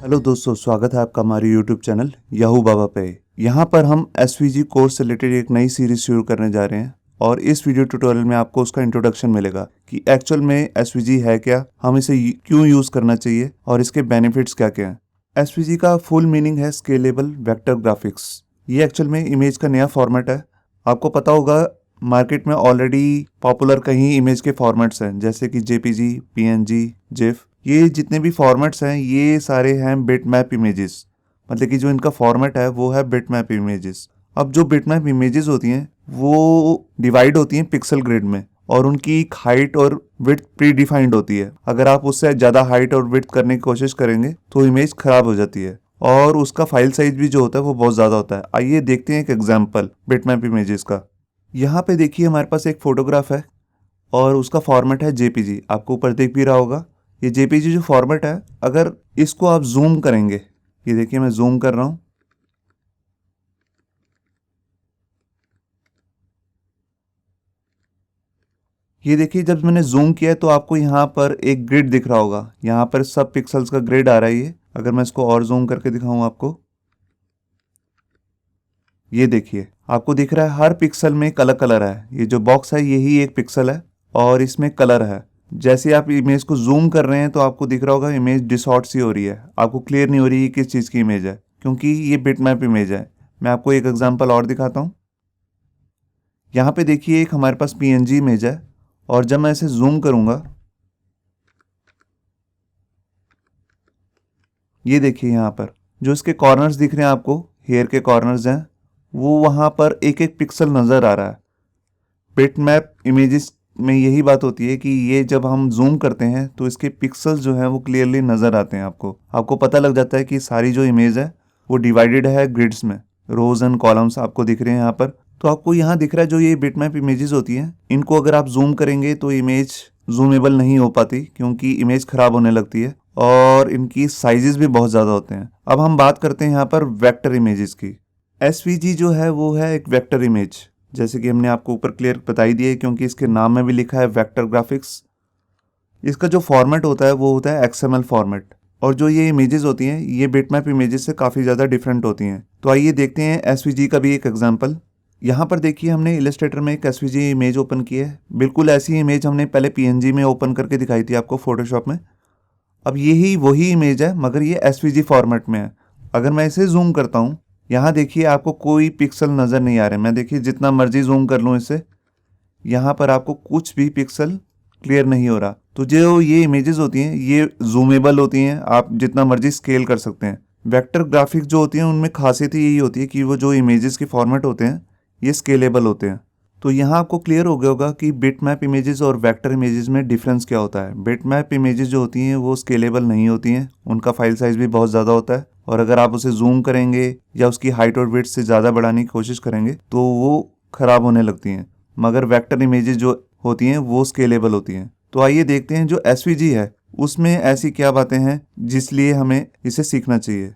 Hello दोस्तों, स्वागत है आपका हमारे यूट्यूब चैनल याहू बाबा पे। यहाँ पर हम एसवीजी कोर्स से रिलेटेड एक नई सीरीज शुरू करने जा रहे हैं और इस वीडियो ट्यूटोरियल में आपको उसका इंट्रोडक्शन मिलेगा कि एक्चुअल में एसवीजी है क्या, हम इसे क्यों यूज़ करना चाहिए और इसके बेनिफिट्स क्या क्या हैं। एसवीजी का फुल मीनिंग है स्केलेबल वेक्टर ग्राफिक्स। ये एक्चुअल में इमेज का नया फॉर्मेट है। आपको पता होगा मार्केट में ऑलरेडी पॉपुलर कई इमेज के फॉर्मेट्स हैं जैसे कि जेपीजी, पीएनजी, जिफ। ये जितने भी फॉर्मेट्स हैं ये सारे हैं बिटमैप इमेजेस। मतलब कि जो इनका फॉर्मेट है वो है बिटमैप इमेजेस। अब जो बिटमैप इमेजेस होती हैं वो डिवाइड होती हैं पिक्सल ग्रिड में और उनकी हाइट और विड्थ प्री डिफाइंड होती है। अगर आप उससे ज़्यादा हाइट और विड्थ करने की कोशिश करेंगे तो इमेज खराब हो जाती है और उसका फाइल साइज भी जो होता है वो बहुत ज़्यादा होता है। आइए देखते हैं एक एग्जाम्पल बिटमैप इमेजेस का। यहाँ पे देखिए हमारे पास एक फोटोग्राफ है और उसका फॉर्मेट है जेपीजी। आपको ऊपर दिख भी रहा होगा। ये जेपीजी जो फॉर्मेट है, अगर इसको आप जूम करेंगे, ये देखिए मैं जूम कर रहा हूँ, ये देखिए जब मैंने जूम किया है तो आपको यहाँ पर एक ग्रिड दिख रहा होगा। यहाँ पर सब पिक्सल्स का ग्रिड आ रहा है। ये अगर मैं इसको और जूम करके दिखाऊं आपको, ये देखिए आपको दिख रहा है हर पिक्सल में एक अलग कलर है। ये जो बॉक्स है यही एक पिक्सल है और इसमें कलर है। जैसे आप इमेज को जूम कर रहे हैं तो आपको दिख रहा होगा इमेज डिसऑर्ट सी हो रही है, आपको क्लियर नहीं हो रही है किस चीज़ की इमेज है, क्योंकि ये बिटमैप इमेज है। मैं आपको एक एग्जांपल और दिखाता हूँ। यहाँ पे देखिए एक हमारे पास पीएनजी इमेज है और जब मैं इसे जूम करूँगा, ये देखिए यहाँ पर जो इसके कॉर्नर्स दिख रहे हैं आपको, हेयर के कॉर्नर्स हैं, वो वहाँ पर एक एक पिक्सल नज़र आ रहा है। बिटमैप इमेजेस में यही बात होती है कि ये जब हम जूम करते हैं तो इसके पिक्सल्स जो हैं वो क्लियरली नज़र आते हैं। आपको पता लग जाता है कि सारी जो इमेज है वो डिवाइडेड है ग्रिड्स में। रोज एंड कॉलम्स आपको दिख रहे हैं यहाँ पर। तो आपको यहाँ दिख रहा है जो ये बिटमैप इमेजेस होती हैं, इनको अगर आप जूम करेंगे तो इमेज जूमेबल नहीं हो पाती क्योंकि इमेज ख़राब होने लगती है और इनकी साइजेस भी बहुत ज़्यादा होते हैं। अब हम बात करते हैं यहाँ पर वेक्टर इमेजेस की। एसवीजी जो है वो है एक वेक्टर इमेज, जैसे कि हमने आपको ऊपर क्लियर बता ही दिया है क्योंकि इसके नाम में भी लिखा है वेक्टर ग्राफिक्स। इसका जो फॉर्मेट होता है वो होता है एक्सएमएल फॉर्मेट और जो ये इमेजेस होती हैं ये बिटमैप इमेजेस से काफ़ी ज़्यादा डिफरेंट होती हैं। तो आइए देखते हैं एसवीजी का भी एक एग्जांपल। यहाँ पर देखिए हमने इलस्ट्रेटर में एक एसवीजी इमेज ओपन की है। बिल्कुल ऐसी इमेज हमने पहले पीएनजी में ओपन करके दिखाई थी आपको फोटोशॉप में। अब यही वही इमेज है मगर ये एसवीजी फॉर्मेट में है। अगर मैं इसे जूम करता हूँ, यहाँ देखिए आपको कोई पिक्सल नज़र नहीं आ रहे। मैं देखिए जितना मर्जी जूम कर लूँ इससे, यहाँ पर आपको कुछ भी पिक्सल क्लियर नहीं हो रहा। तो जो ये इमेजेस होती हैं ये जूमेबल होती हैं, आप जितना मर्जी स्केल कर सकते हैं। वेक्टर ग्राफिक्स जो होती हैं उनमें खासियत यही होती है कि वो जो इमेजेस के फॉर्मेट होते हैं ये स्केलेबल होते हैं। तो यहाँ आपको क्लियर हो गया होगा कि बिटमैप इमेजेस और वेक्टर इमेजेस में डिफरेंस क्या होता है। बिटमैप इमेजेस जो होती हैं वो स्केलेबल नहीं होती हैं, उनका फाइल साइज भी बहुत ज़्यादा होता है और अगर आप उसे जूम करेंगे या उसकी हाइट और विड्थ से ज़्यादा बढ़ाने की कोशिश करेंगे तो वो ख़राब होने लगती हैं। मगर वेक्टर इमेजेस जो होती हैं वो स्केलेबल होती हैं। तो आइए देखते हैं जो एसवीजी है उसमें ऐसी क्या बातें हैं जिसलिए हमें इसे सीखना चाहिए।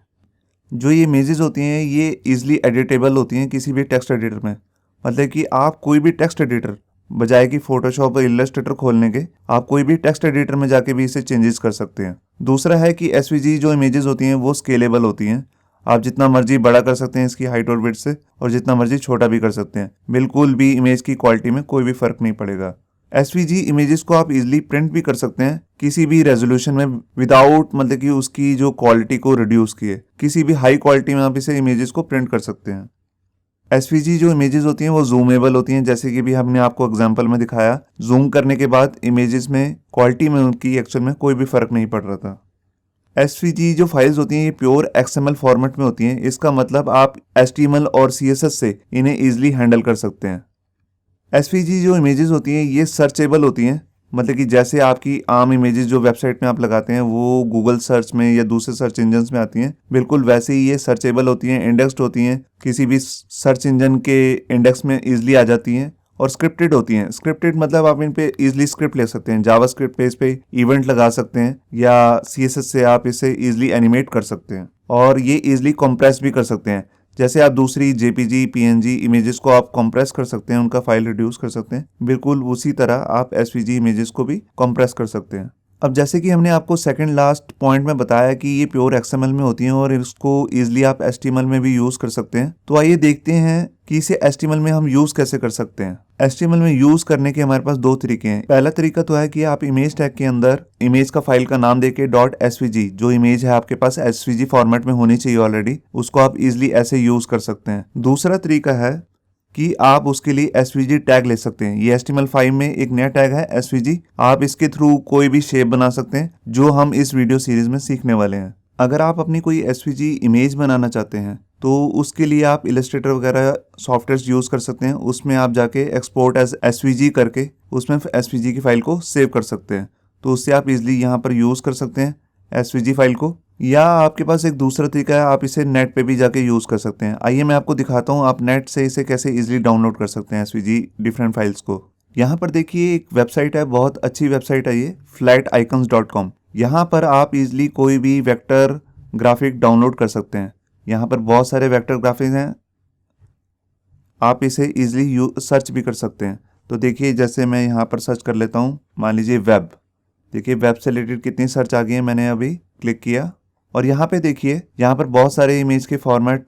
जो ये इमेजेस होती हैं ये इजीली एडिटेबल होती हैं किसी भी टेक्स्ट एडिटर में। मतलब कि आप कोई भी टेक्स्ट एडिटर, बजाय कि फोटोशॉप और इलस्ट्रेटर खोलने के, आप कोई भी टेक्स्ट एडिटर में जाके भी इसे चेंजेस कर सकते हैं। दूसरा है कि एसवीजी जो इमेजेस होती हैं वो स्केलेबल होती हैं। आप जितना मर्जी बड़ा कर सकते हैं इसकी हाइट और विड्थ से और जितना मर्जी छोटा भी कर सकते हैं। बिल्कुल भी इमेज की क्वालिटी में कोई भी फर्क नहीं पड़ेगा। एसवीजी इमेजेस को आप इजीली प्रिंट भी कर सकते हैं किसी भी रेजोल्यूशन में विदाउट मतलब कि उसकी जो क्वालिटी को रिड्यूस किए। किसी भी हाई क्वालिटी में आप इसे इमेजेस को प्रिंट कर सकते हैं। एसवीजी जो इमेजेस होती हैं वो जूमेबल होती हैं, जैसे कि भी हमने आपको एग्जांपल में दिखाया। जूम करने के बाद इमेजेस में क्वालिटी में उनकी एक्चुअल में कोई भी फर्क नहीं पड़ रहा था। एसवीजी जो फाइल्स होती हैं ये प्योर एक्सएमएल फॉर्मेट में होती हैं। इसका मतलब आप एचटीएमएल और सीएसएस से इन्हें ईजिली हैंडल कर सकते हैं। एसवीजी जो इमेजेस होती हैं ये सर्चेबल होती हैं। मतलब कि जैसे आपकी आम इमेजेस जो वेबसाइट में आप लगाते हैं वो गूगल सर्च में या दूसरे सर्च इंजन्स में आती हैं, बिल्कुल वैसे ही ये सर्चेबल होती हैं, इंडेक्स्ड होती हैं, किसी भी सर्च इंजन के इंडेक्स में ईजिली आ जाती हैं और स्क्रिप्टेड होती हैं। स्क्रिप्टेड मतलब आप इन पे ईजिली स्क्रिप्ट ले सकते हैं। जावा स्क्रिप्ट पे इस पे इवेंट लगा सकते हैं या सीएसएस से आप इसे ईजिली एनिमेट कर सकते हैं और ये ईजिली कंप्रेस भी कर सकते हैं। जैसे आप दूसरी जेपीजी, पीएनजी इमेजेस को आप कंप्रेस कर सकते हैं, उनका फाइल रिड्यूस कर सकते हैं, बिल्कुल उसी तरह आप एसवीजी इमेजेस को भी कंप्रेस कर सकते हैं। अब जैसे कि हमने आपको सेकंड लास्ट पॉइंट में बताया कि ये प्योर XML में होती हैं और इसको इजीली आप HTML में भी यूज कर सकते हैं। तो आइए देखते हैं कि इसे HTML में हम यूज कैसे कर सकते हैं। HTML में यूज करने के हमारे पास दो तरीके हैं। पहला तरीका तो है कि आप इमेज टैग के अंदर इमेज का फाइल का नाम देके .svg जो इमेज है आपके पास svg फॉर्मेट में होनी चाहिए ऑलरेडी, उसको आप इजिली ऐसे यूज कर सकते हैं। दूसरा तरीका है कि आप उसके लिए svg टैग ले सकते हैं। ये HTML5 में एक नया टैग है svg। आप इसके थ्रू कोई भी शेप बना सकते हैं जो हम इस वीडियो सीरीज में सीखने वाले हैं। अगर आप अपनी कोई svg इमेज बनाना चाहते हैं तो उसके लिए आप इलस्ट्रेटर वगैरह सॉफ्टवेयर यूज कर सकते हैं। उसमें आप जाके एक्सपोर्ट एज svg करके उसमें svg की फाइल को सेव कर सकते हैं। तो उससे आप इजिली यहाँ पर यूज कर सकते हैं svg फाइल को। या आपके पास एक दूसरा तरीका है, आप इसे नेट पे भी जाके यूज कर सकते हैं। आइए मैं आपको दिखाता हूँ आप नेट से इसे कैसे इजीली डाउनलोड कर सकते हैं svg डिफरेंट फाइल्स को। यहाँ पर देखिए एक वेबसाइट है, बहुत अच्छी वेबसाइट है ये flaticons.com। यहाँ पर आप इजीली कोई भी वेक्टर ग्राफिक डाउनलोड कर सकते हैं। यहाँ पर बहुत सारे वेक्टर ग्राफिक्स हैं, आप इसे इजीली सर्च भी कर सकते हैं। तो देखिए जैसे मैं यहाँ पर सर्च कर लेता हूँ, मान लीजिए वेब। देखिए वेब से रिलेटेड कितनी सर्च आ गई है, मैंने अभी क्लिक किया और यहाँ पे देखिए यहाँ पर बहुत सारे इमेज के फॉर्मेट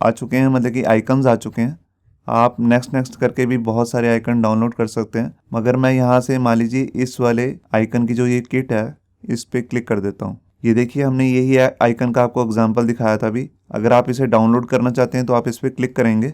आ चुके हैं, मतलब कि आइकन्स आ चुके हैं। आप नेक्स्ट करके भी बहुत सारे आइकन डाउनलोड कर सकते हैं। मगर मैं यहाँ से मान लीजिए इस वाले आइकन की जो ये किट है इस पर क्लिक कर देता हूँ। ये देखिए हमने यही आइकन का आपको एग्जाम्पल दिखाया था अभी। अगर आप इसे डाउनलोड करना चाहते हैं तो आप इस पर क्लिक करेंगे।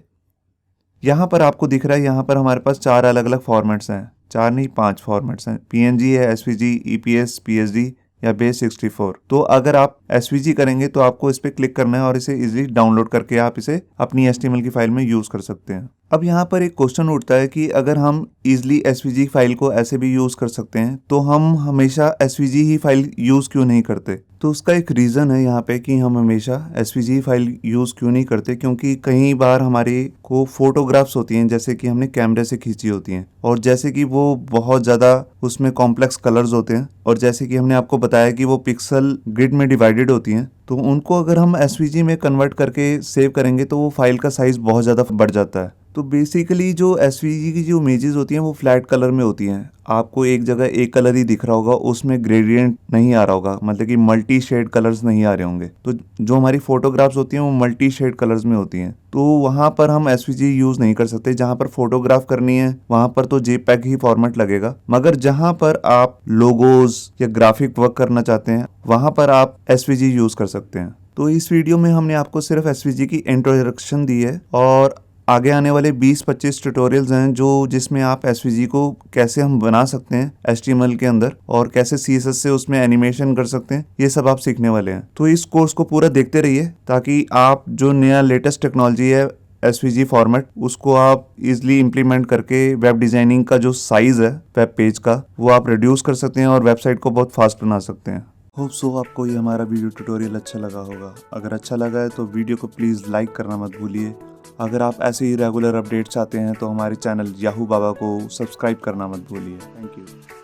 यहाँ पर आपको दिख रहा है, यहाँ पर हमारे पास 4 अलग अलग फॉर्मेट्स हैं, 4 नहीं 5 फॉर्मेट्स हैं। PNG है, SVG, EPS, PSD या base64। तो अगर आप svg करेंगे तो आपको इस पर क्लिक करना है और इसे इजीली डाउनलोड करके आप इसे अपनी HTML की फाइल में यूज कर सकते हैं। अब यहाँ पर एक क्वेश्चन उठता है कि अगर हम इजीली svg फाइल को ऐसे भी यूज कर सकते हैं तो हम हमेशा svg ही फाइल यूज क्यों नहीं करते। तो उसका एक रीज़न है यहाँ पे कि हम हमेशा svg फाइल यूज़ क्यों नहीं करते, क्योंकि कई बार हमारे को फोटोग्राफ्स होती हैं जैसे कि हमने कैमरे से खींची होती हैं और जैसे कि वो बहुत ज़्यादा उसमें कॉम्प्लेक्स कलर्स होते हैं और जैसे कि हमने आपको बताया कि वो पिक्सल ग्रिड में डिवाइडेड होती हैं। तो उनको अगर हम svg में कन्वर्ट करके सेव करेंगे तो वो फाइल का साइज़ बहुत ज़्यादा बढ़ जाता है। तो बेसिकली जो svg की जो इमेजेस होती हैं वो फ्लैट कलर में होती हैं। आपको एक जगह एक कलर ही दिख रहा होगा, उसमें ग्रेडियंट नहीं आ रहा होगा, मतलब कि मल्टी शेड कलर्स नहीं आ रहे होंगे। तो जो हमारी फोटोग्राफ्स होती हैं वो मल्टी शेड कलर्स में होती हैं। तो वहाँ पर हम svg यूज़ नहीं कर सकते। जहाँ पर फोटोग्राफ करनी है वहाँ पर तो JPEG ही फॉर्मेट लगेगा। मगर जहाँ पर आप लोगोज या ग्राफिक वर्क करना चाहते हैं वहाँ पर आप svg यूज़ कर सकते हैं। तो इस वीडियो में हमने आपको सिर्फ svg की इंट्रोडक्शन दी है और आगे आने वाले 20-25 ट्यूटोरियल्स हैं जिसमें आप svg को कैसे हम बना सकते हैं HTML के अंदर और कैसे CSS से उसमें एनिमेशन कर सकते हैं, ये सब आप सीखने वाले हैं। तो इस कोर्स को पूरा देखते रहिए ताकि आप जो नया लेटेस्ट टेक्नोलॉजी है svg फॉर्मेट उसको आप इजीली इम्प्लीमेंट करके वेब डिज़ाइनिंग का जो साइज़ है वेब पेज का वो आप रिड्यूस कर सकते हैं और वेबसाइट को बहुत फास्ट बना सकते हैं। होप सो आपको ये हमारा वीडियो ट्यूटोरियल अच्छा लगा होगा। अगर अच्छा लगा है तो वीडियो को प्लीज़ लाइक करना मत भूलिए। अगर आप ऐसे ही रेगुलर अपडेट चाहते हैं तो हमारे चैनल याहू बाबा को सब्सक्राइब करना मत भूलिए। Thank you.